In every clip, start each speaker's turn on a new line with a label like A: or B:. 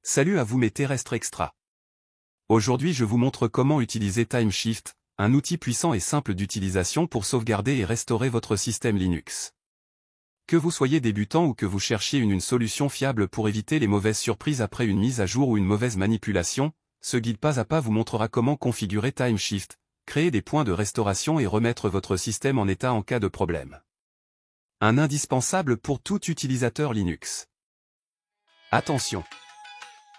A: Salut à vous mes terrestres extra. Aujourd'hui je vous montre comment utiliser TimeShift, un outil puissant et simple d'utilisation pour sauvegarder et restaurer votre système Linux. Que vous soyez débutant ou que vous cherchiez une solution fiable pour éviter les mauvaises surprises après une mise à jour ou une mauvaise manipulation, ce guide pas à pas vous montrera comment configurer TimeShift, créer des points de restauration et remettre votre système en état en cas de problème. Un indispensable pour tout utilisateur Linux. Attention!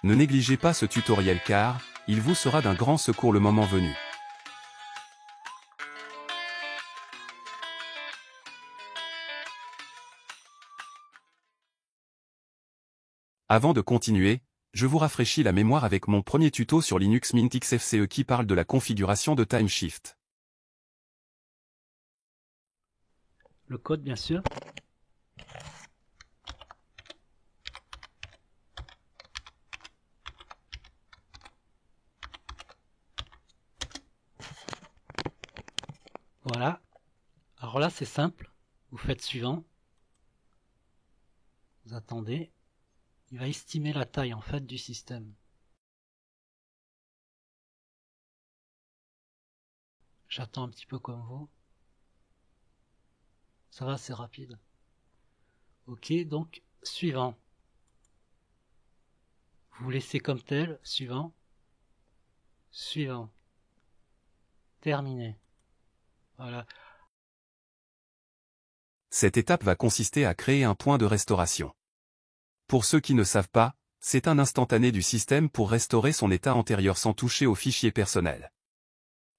A: Ne négligez pas ce tutoriel car, il vous sera d'un grand secours le moment venu. Avant de continuer, je vous rafraîchis la mémoire avec mon premier tuto sur Linux Mint XFCE qui parle de la configuration de TimeShift.
B: Le code bien sûr. Voilà. Alors là c'est simple. Vous faites suivant. Vous attendez. Il va estimer la taille en fait du système. J'attends un petit peu comme vous. Ça va, c'est rapide. Ok, donc suivant. Vous laissez comme tel, suivant. Suivant. Terminé. Voilà.
A: Cette étape va consister à créer un point de restauration. Pour ceux qui ne savent pas, c'est un instantané du système pour restaurer son état antérieur sans toucher aux fichiers personnels.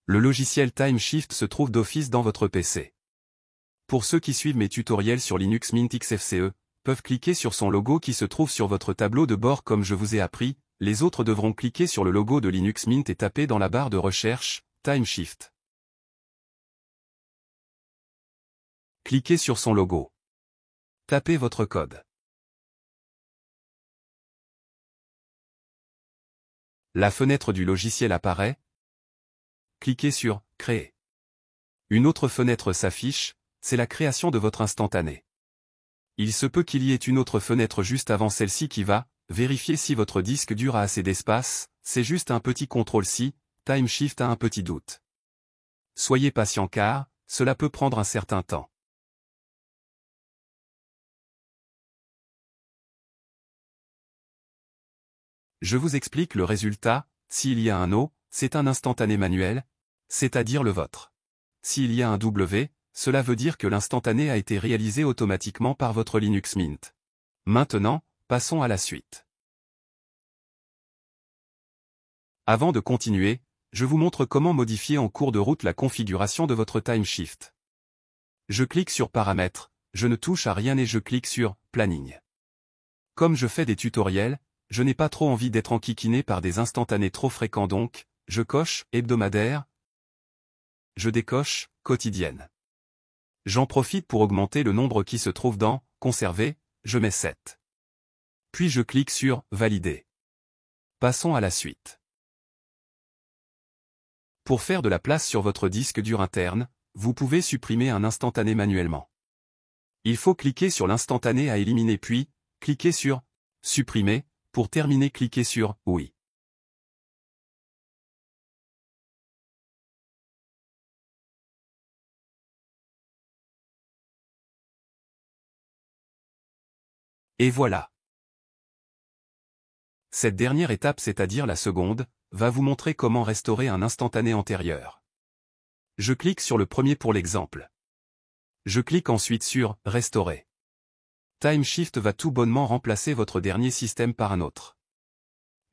A: Le logiciel TimeShift se trouve d'office dans votre PC. Pour ceux qui suivent mes tutoriels sur Linux Mint XFCE, peuvent cliquer sur son logo qui se trouve sur votre tableau de bord comme je vous ai appris, les autres devront cliquer sur le logo de Linux Mint et taper dans la barre de recherche, TimeShift. Cliquez sur son logo. Tapez votre code. La fenêtre du logiciel apparaît. Cliquez sur « Créer ». Une autre fenêtre s'affiche, c'est la création de votre instantané. Il se peut qu'il y ait une autre fenêtre juste avant celle-ci qui va vérifier si votre disque dur a assez d'espace, c'est juste un petit contrôle si TimeShift a un petit doute. Soyez patient car cela peut prendre un certain temps. Je vous explique le résultat, s'il y a un O, c'est un instantané manuel, c'est-à-dire le vôtre. S'il y a un W, cela veut dire que l'instantané a été réalisé automatiquement par votre Linux Mint. Maintenant, passons à la suite. Avant de continuer, je vous montre comment modifier en cours de route la configuration de votre TimeShift. Je clique sur Paramètres, je ne touche à rien et je clique sur Planning. Comme je fais des tutoriels, je n'ai pas trop envie d'être enquiquiné par des instantanés trop fréquents donc, je coche hebdomadaire, je décoche quotidienne. J'en profite pour augmenter le nombre qui se trouve dans Conserver, je mets 7. Puis je clique sur Valider. Passons à la suite. Pour faire de la place sur votre disque dur interne, vous pouvez supprimer un instantané manuellement. Il faut cliquer sur l'instantané à éliminer puis, cliquer sur Supprimer. Pour terminer, cliquez sur Oui. Et voilà. Cette dernière étape, c'est-à-dire la seconde, va vous montrer comment restaurer un instantané antérieur. Je clique sur le premier pour l'exemple. Je clique ensuite sur Restaurer. TimeShift va tout bonnement remplacer votre dernier système par un autre.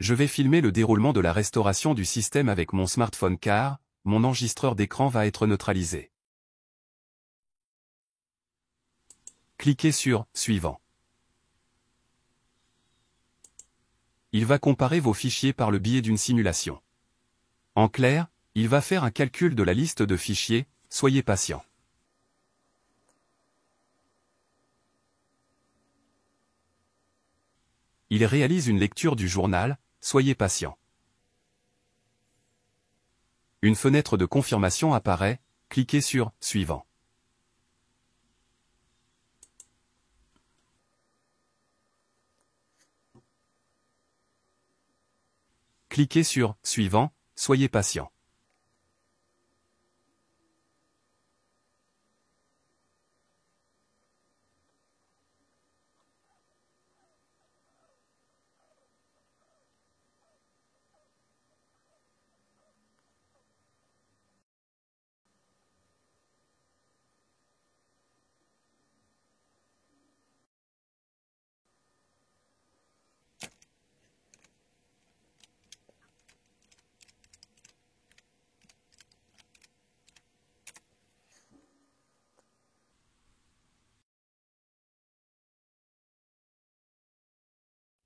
A: Je vais filmer le déroulement de la restauration du système avec mon smartphone car mon enregistreur d'écran va être neutralisé. Cliquez sur Suivant. Il va comparer vos fichiers par le biais d'une simulation. En clair, il va faire un calcul de la liste de fichiers, soyez patient. Il réalise une lecture du journal, soyez patient. Une fenêtre de confirmation apparaît, cliquez sur Suivant. Cliquez sur « Suivant », soyez patient.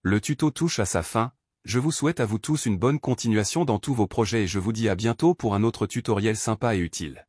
A: Le tuto touche à sa fin, je vous souhaite à vous tous une bonne continuation dans tous vos projets et je vous dis à bientôt pour un autre tutoriel sympa et utile.